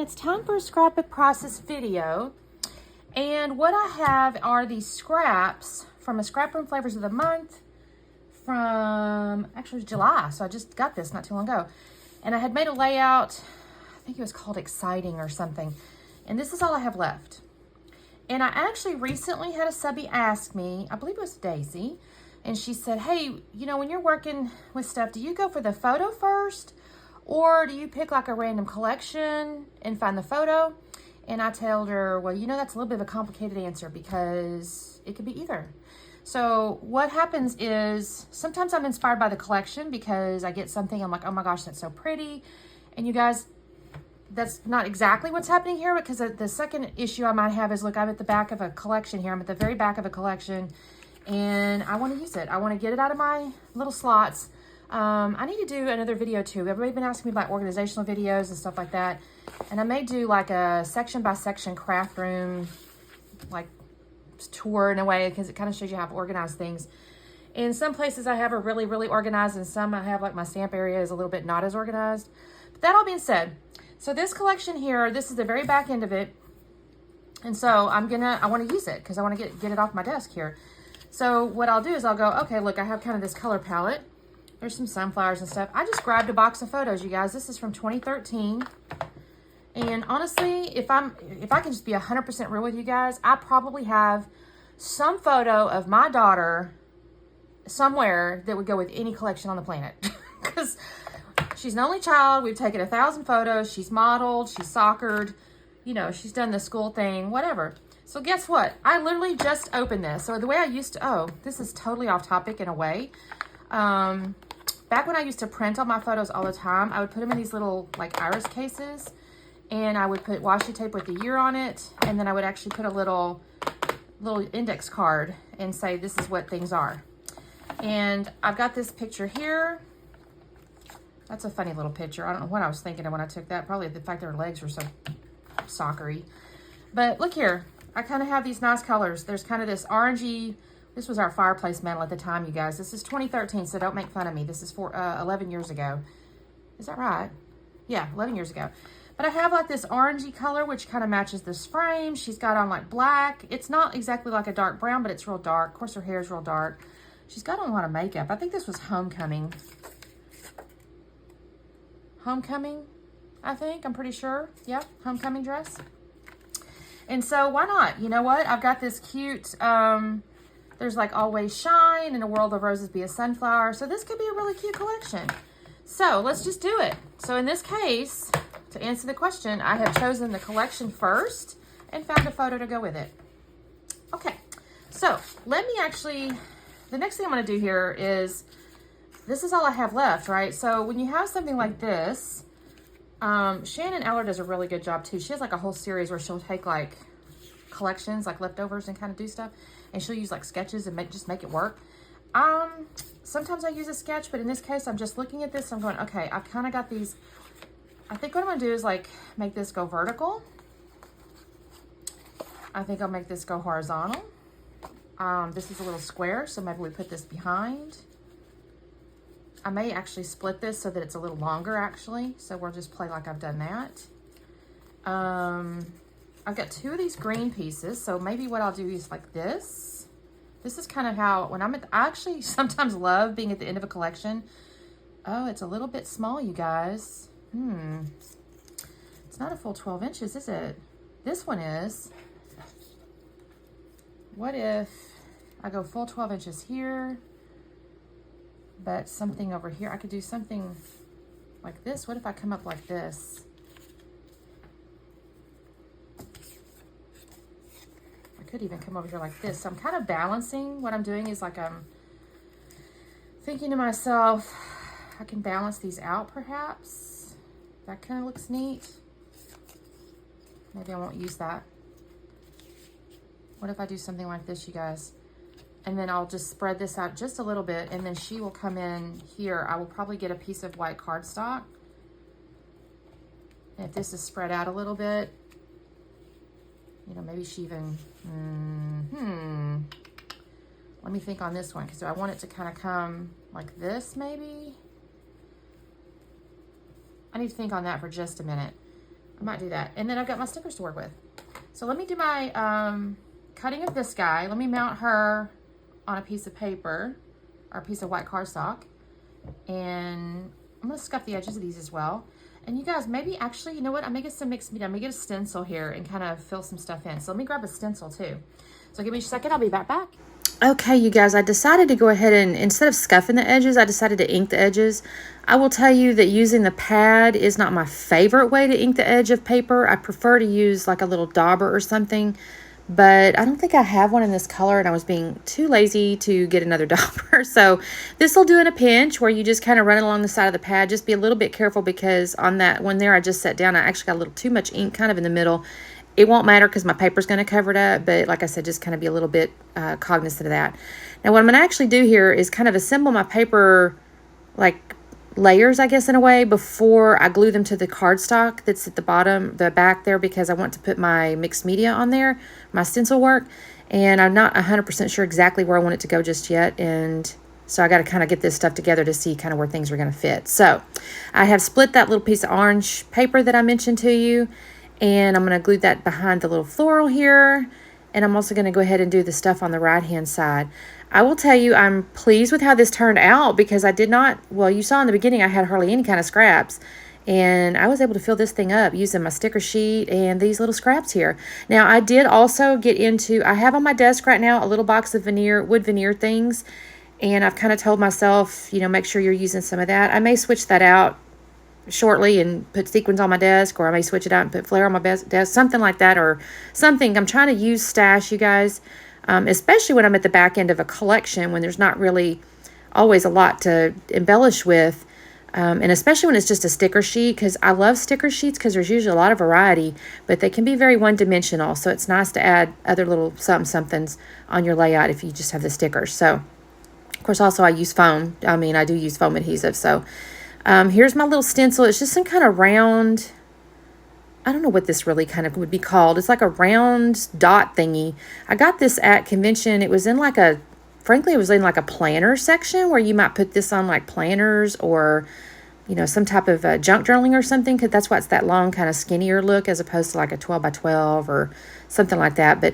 it's time for a scrapbook process video. And what I have are these scraps from a Scrap Room Flavors of the Month from, actually July. So I just got this not too long ago. And I had made a layout, I think it was called Exciting or something. And this is all I have left. And I actually recently had a subby ask me, I believe it was Daisy, and she said, hey, you know, when you're working with stuff, do you go for the photo first? Or do you pick like a random collection and find the photo? And I told her, well, you know, that's a little bit of a complicated answer because it could be either. So what happens is sometimes I'm inspired by the collection because I get something, I'm like, oh my gosh, that's so pretty. And you guys, that's not exactly what's happening here, because the second issue I might have is, look, I'm at the back of a collection here. I'm at the very back of a collection and I want to use it. I want to get it out of my little slots. I need to do another video too. Everybody's been asking me about organizational videos and stuff like that. And I may do like a section by section craft room, like tour in a way, because it kind of shows you how to organize things. In some places I have are really, really organized, and some I have like my stamp area is a little bit not as organized. But that all being said, so this collection here, this is the very back end of it. And so I want to use it because I want to get it off my desk here. So what I'll do is I'll go, okay, look, I have kind of this color palette. There's some sunflowers and stuff. I just grabbed a box of photos, you guys. This is from 2013. And honestly, if I can just be 100% real with you guys, I probably have some photo of my daughter somewhere that would go with any collection on the planet. Because she's an only child. We've taken 1,000 photos. She's modeled. She's soccered. You know, she's done the school thing, whatever. So guess what? I literally just opened this. So the way I used to, oh, this is totally off topic in a way. Back when I used to print all my photos all the time, I would put them in these little like iris cases, and I would put washi tape with the year on it, and then I would actually put a little index card and say this is what things are. And I've got this picture here. That's a funny little picture. I don't know what I was thinking of when I took that. Probably the fact that her legs were so soccery. But look here. I kind of have these nice colors. There's kind of this orangey. This was our fireplace mantle at the time, you guys. This is 2013, so don't make fun of me. This is for 11 years ago. Is that right? Yeah, 11 years ago. But I have like this orangey color, which kind of matches this frame. She's got on like black. It's not exactly like a dark brown, but it's real dark. Of course, her hair is real dark. She's got on a lot of makeup. I think this was Homecoming. Homecoming, I think. I'm pretty sure. Yeah, Homecoming dress. And so why not? You know what? I've got this cute, there's like Always Shine, In a World of Roses Be a Sunflower. So this could be a really cute collection. So let's just do it. So in this case, to answer the question, I have chosen the collection first and found a photo to go with it. Okay, so let me actually, the next thing I'm going to do here is, this is all I have left, right? So when you have something like this, Shannon Eller does a really good job too. She has like a whole series where she'll take like collections, like leftovers, and kind of do stuff. And she'll use like sketches and just make it work. Sometimes I use a sketch, but in this case, I'm just looking at this. I'm going, okay, I've kind of got these. I think what I'm going to do is like make this go vertical. I think I'll make this go horizontal. This is a little square, so maybe we put this behind. I may actually split this so that it's a little longer actually. So we'll just play like I've done that. I've got 2 of these green pieces. So maybe what I'll do is like this. This is kind of how, when I'm at, I actually sometimes love being at the end of a collection. Oh, it's a little bit small, you guys. It's not a full 12 inches, is it? This one is. What if I go full 12 inches here? But something over here, I could do something like this. What if I come up like this? I could even come over here like this. So I'm kind of balancing. What I'm doing is like I'm thinking to myself, I can balance these out perhaps. That kind of looks neat. Maybe I won't use that. What if I do something like this, you guys? And then I'll just spread this out just a little bit, and then she will come in here. I will probably get a piece of white cardstock. And if this is spread out a little bit, you know, maybe she even, let me think on this one, because I want it to kind of come like this, maybe. I need to think on that for just a minute. I might do that. And then I've got my stickers to work with. So let me do my cutting of this guy. Let me mount her on a piece of paper or a piece of white cardstock. And I'm going to scuff the edges of these as well. And you guys, maybe actually, you know what? I may get some mixed media. I may get a stencil here and kind of fill some stuff in. So let me grab a stencil too. So give me a second. I'll be back. Okay, you guys, I decided to go ahead and, instead of scuffing the edges, I decided to ink the edges. I will tell you that using the pad is not my favorite way to ink the edge of paper. I prefer to use like a little dauber or something, but I don't think I have one in this color, and I was being too lazy to get another dauber. So this will do in a pinch, where you just kind of run it along the side of the pad. Just be a little bit careful, because on that one there I just set down, I actually got a little too much ink kind of in the middle. It won't matter because my paper's going to cover it up, but like I said, just kind of be a little bit cognizant of that. Now what I'm going to actually do here is kind of assemble my paper like layers, I guess, in a way, before I glue them to the cardstock that's at the bottom, the back there, because I want to put my mixed media on there, my stencil work, and I'm not 100% sure exactly where I want it to go just yet, and so I got to kind of get this stuff together to see kind of where things are going to fit. So I have split that little piece of orange paper that I mentioned to you, and I'm going to glue that behind the little floral here. And I'm also going to go ahead and do the stuff on the right-hand side. I will tell you, I'm pleased with how this turned out, because I did not, well, you saw in the beginning, I had hardly any kind of scraps. And I was able to fill this thing up using my sticker sheet and these little scraps here. Now, I did also get into, I have on my desk right now a little box of wood veneer things. And I've kind of told myself, you know, make sure you're using some of that. I may switch that out shortly and put sequins on my desk, or I may switch it out and put flare on my desk, something like that, or something. I'm trying to use stash, you guys, especially when I'm at the back end of a collection, when there's not really always a lot to embellish with, and especially when it's just a sticker sheet, because I love sticker sheets because there's usually a lot of variety, but they can be very one-dimensional, so it's nice to add other little somethings on your layout if you just have the stickers. So, of course, also I use foam. I do use foam adhesive, so here's my little stencil. It's just some kind of round, I don't know what this really kind of would be called. It's like a round dot thingy. I got this at convention. It was in like a, frankly, it was in like a planner section, where you might put this on like planners, or, you know, some type of junk journaling or something, because that's why it's that long kind of skinnier look, as opposed to like a 12 by 12 or something like that. But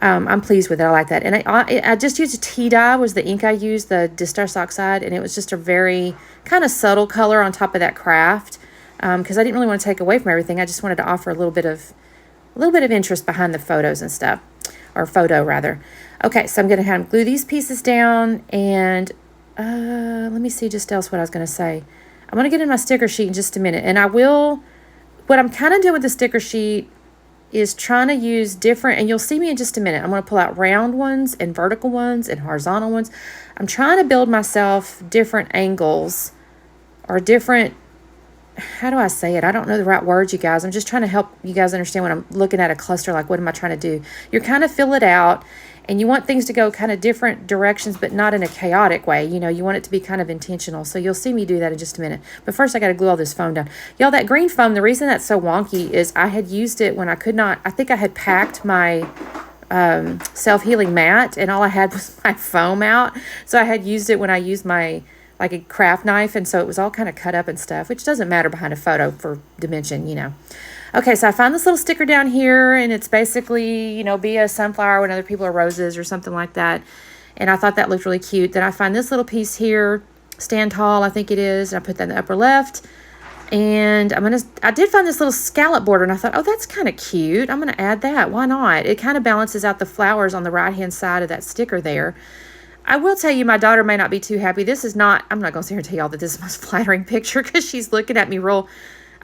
I'm pleased with it. I like that. And I just used a tea dye was the ink I used, the Distress Oxide, and it was just a very kind of subtle color on top of that craft, because I didn't really want to take away from everything. I just wanted to offer a little bit of interest behind the photos and stuff, or photo rather. Okay, so I'm going to kind of glue these pieces down, and let me see just else what I was going to say. I'm going to get in my sticker sheet in just a minute, and what I'm kind of doing with the sticker sheet is trying to use different, and you'll see me in just a minute. I'm going to pull out round ones and vertical ones and horizontal ones. I'm trying to build myself different angles, or different, how do I say it? I don't know the right words, you guys. I'm just trying to help you guys understand when I'm looking at a cluster, like what am I trying to do? You're kind of fill it out, and you want things to go kind of different directions, but not in a chaotic way. You know, you want it to be kind of intentional. So you'll see me do that in just a minute. But first, I got to glue all this foam down. Y'all, that green foam, the reason that's so wonky is I had used it when I could not, I think I had packed my self-healing mat, and all I had was my foam out. So I had used it when I used my, like a craft knife, and so it was all kind of cut up and stuff, which doesn't matter behind a photo for dimension, you know. Okay, so I found this little sticker down here, and it's basically, you know, be a sunflower when other people are roses or something like that. And I thought that looked really cute. Then I find this little piece here, stand tall, I think it is. And I put that in the upper left. And I did find this little scallop border, and I thought, oh, that's kind of cute. I'm going to add that. Why not? It kind of balances out the flowers on the right-hand side of that sticker there. I will tell you, my daughter may not be too happy. This is not, I'm not going to sit here and tell y'all that this is the most flattering picture, because she's looking at me real,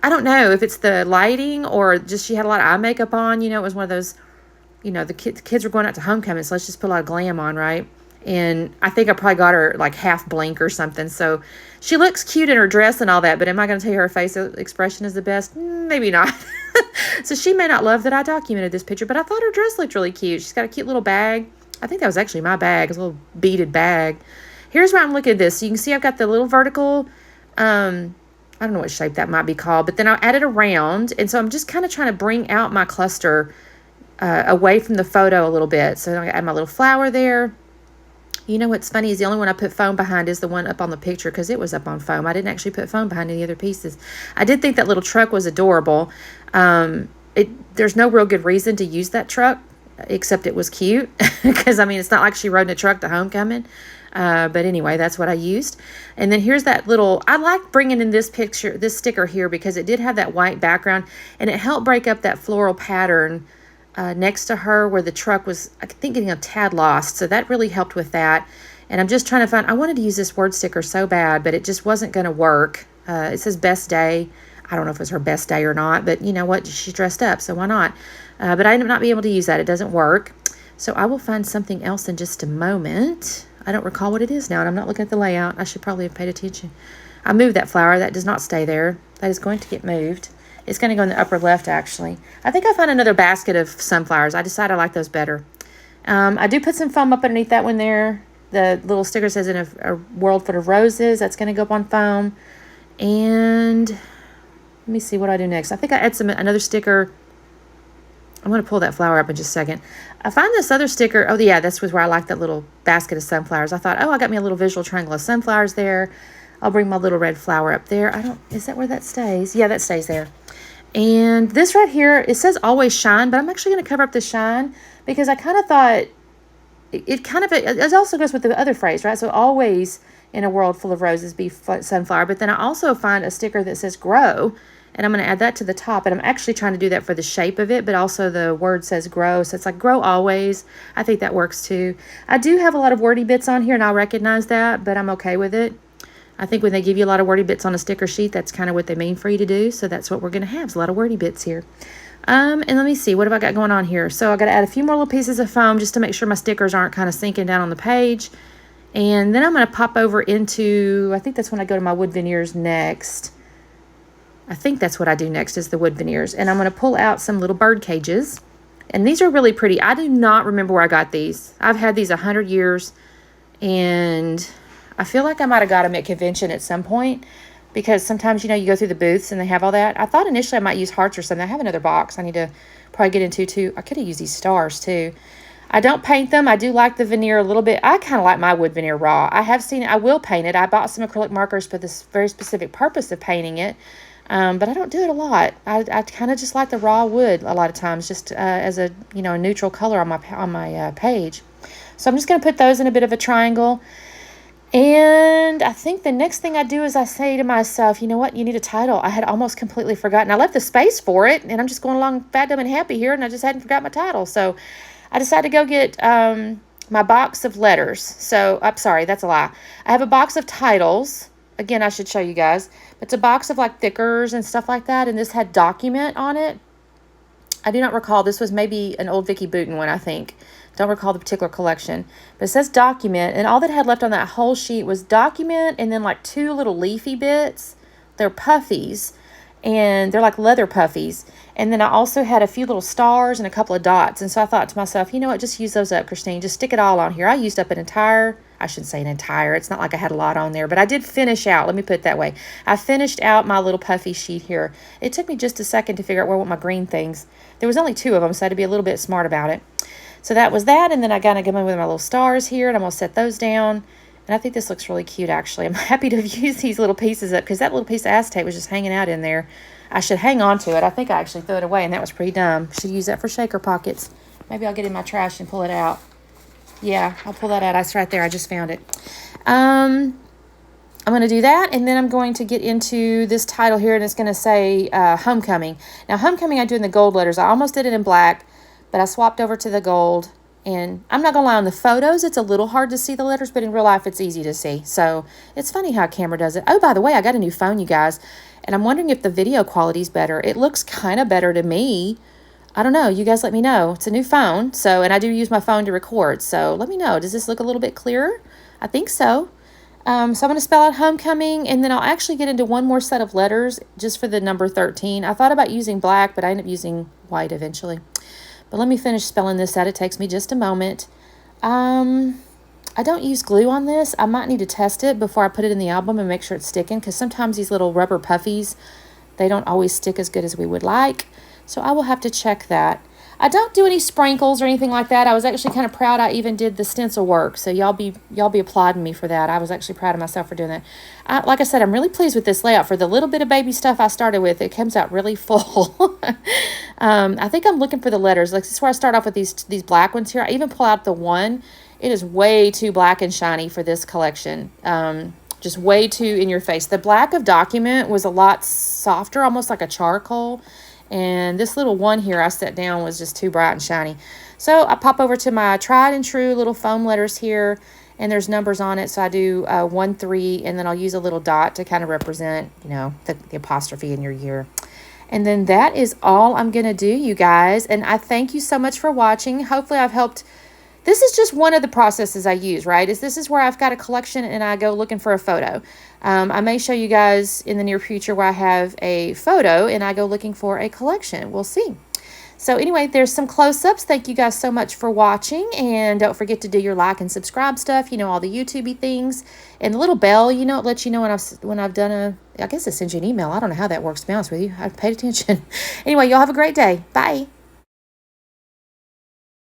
I don't know if it's the lighting or just she had a lot of eye makeup on. You know, it was one of those, you know, the kids were going out to homecoming, so let's just put a lot of glam on, right? And I think I probably got her like half blink or something. So she looks cute in her dress and all that, but am I going to tell you her face expression is the best? Maybe not. So she may not love that I documented this picture, but I thought her dress looked really cute. She's got a cute little bag. I think that was actually my bag, a little beaded bag. Here's where I'm looking at this. So you can see I've got the little vertical, I don't know what shape that might be called, but then I added a round, and so I'm just kind of trying to bring out my cluster away from the photo a little bit. So I add my little flower there, You know what's funny is the only one I put foam behind is the one up on the picture because it was up on foam. I didn't actually put foam behind any other pieces. I did think that little truck was adorable. There's no real good reason to use that truck except it was cute because, I mean, it's not like she rode in a truck to homecoming. But anyway, that's what I used. And then here's that little, I like bringing in this picture, this sticker here because it did have that white background and it helped break up that floral pattern next to her where the truck was, I think, getting a tad lost. So that really helped with that. And I'm just trying to find, I wanted to use this word sticker so bad, but it just wasn't going to work. It says best day. I don't know if it was her best day or not, but you know what? She's dressed up, so why not? But I ended up not being able to use that. It doesn't work. So I will find something else in just a moment. I don't recall what it is now, and I'm not looking at the layout. I should probably have paid attention. I moved that flower. That does not stay there. That is going to get moved. It's going to go in the upper left, actually. I think I found another basket of sunflowers. I decided I like those better. I do put some foam up underneath that one there. The little sticker says in a world full of roses. That's going to go up on foam. And let me see what I do next. I think I add another sticker. I'm going to pull that flower up in just a second. I find this other sticker. Oh, yeah, this was where I like that little basket of sunflowers. I thought, oh, I got me a little visual triangle of sunflowers there. I'll bring my little red flower up there. Is that where that stays? Yeah, that stays there. And this right here, it says always shine, but I'm actually going to cover up the shine because I kind of thought it also goes with the other phrase, right? So always in a world full of roses be sunflower. But then I also find a sticker that says grow, and I'm going to add that to the top. And I'm actually trying to do that for the shape of it, but also the word says grow. So it's like grow always. I think that works too. I do have a lot of wordy bits on here, and I'll recognize that, but I'm okay with it. I think when they give you a lot of wordy bits on a sticker sheet, that's kind of what they mean for you to do. So that's what we're going to have, is a lot of wordy bits here. And let me see, what have I got going on here? So I got to add a few more little pieces of foam just to make sure my stickers aren't kind of sinking down on the page. And then I'm going to pop over into, I think that's when I go to my wood veneers next. I think that's what I do next is the wood veneers. And I'm going to pull out some little bird cages. And these are really pretty. I do not remember where I got these. I've had these 100 years. And I feel like I might have got them at convention at some point. Because sometimes, you know, you go through the booths and they have all that. I thought initially I might use hearts or something. I have another box I need to probably get into too. I could have used these stars too. I don't paint them. I do like the veneer a little bit. I kind of like my wood veneer raw. I have seen it. I will paint it. I bought some acrylic markers for this very specific purpose of painting it. But I don't do it a lot. I kind of just like the raw wood a lot of times, just as a, you know, a neutral color on my page. So I'm just going to put those in a bit of a triangle. And I think the next thing I do is I say to myself, you know what, you need a title. I had almost completely forgotten. I left the space for it, and I'm just going along fat, dumb, and happy here, and I just hadn't forgot my title. So I decided to go get my box of letters. So, I'm sorry, that's a lie. I have a box of titles. Again, I should show you guys. It's a box of like thickers and stuff like that, and this had document on it. I do not recall. This was maybe an old Vicky Booten one, I think. Don't recall the particular collection. But it says document, and all that had left on that whole sheet was document and then like two little leafy bits. They're puffies, and they're like leather puffies. And then I also had a few little stars and a couple of dots. And so I thought to myself, you know what, just use those up, Christine. Just stick it all on here. I used up an entire, I shouldn't say an entire. It's not like I had a lot on there, but I did finish out. Let me put it that way. I finished out my little puffy sheet here. It took me just a second to figure out where I want my green things. There was only two of them, so I had to be a little bit smart about it. So that was that, and then I kind of come in with my little stars here, and I'm going to set those down. And I think this looks really cute, actually. I'm happy to have used these little pieces up, because that little piece of acetate was just hanging out in there. I should hang on to it. I think I actually threw it away, and that was pretty dumb. Should use that for shaker pockets. Maybe I'll get in my trash and pull it out. Yeah, I'll pull that out. It's right there. I just found it. I'm going to do that, and then I'm going to get into this title here, and it's going to say Homecoming. Now, Homecoming I do in the gold letters. I almost did it in black, but I swapped over to the gold, and I'm not going to lie, on the photos, it's a little hard to see the letters, but in real life, it's easy to see. So it's funny how a camera does it. Oh, by the way, I got a new phone, you guys, and I'm wondering if the video quality is better. It looks kind of better to me. I don't know. You guys let me know. It's a new phone, so, and I do use my phone to record, so let me know. Does this look a little bit clearer? I think so. So I'm going to spell out Homecoming, and then I'll actually get into one more set of letters just for the number 13. I thought about using black, but I ended up using white eventually. But let me finish spelling this out. It takes me just a moment. I don't use glue on this. I might need to test it before I put it in the album and make sure it's sticking, because sometimes these little rubber puffies, they don't always stick as good as we would like. So I will have to check that. I don't do any sprinkles or anything like that. I was actually kind of proud I even did the stencil work. So y'all be applauding me for that. I was actually proud of myself for doing that. Like I said, I'm really pleased with this layout. For the little bit of baby stuff I started with, it comes out really full. I think I'm looking for the letters. Like, this is where I start off with these black ones here. I even pull out the one. It is way too black and shiny for this collection. Just way too in your face. The black of Document was a lot softer, almost like a charcoal. And this little one here I set down was just too bright and shiny. So I pop over to my tried and true little foam letters here, and there's numbers on it. So I do 1, 3, and then I'll use a little dot to kind of represent, you know, the apostrophe in your year. And then that is all I'm going to do, you guys. And I thank you so much for watching. Hopefully I've helped. This is just one of the processes I use, right? This is where I've got a collection and I go looking for a photo. I may show you guys in the near future where I have a photo and I go looking for a collection. We'll see. So anyway, there's some close-ups. Thank you guys so much for watching. And don't forget to do your like and subscribe stuff. You know, all the YouTube-y things. And the little bell, you know, it lets you know when I've done I guess it sends you an email. I don't know how that works, to be honest with you. I've paid attention. Anyway, y'all have a great day. Bye.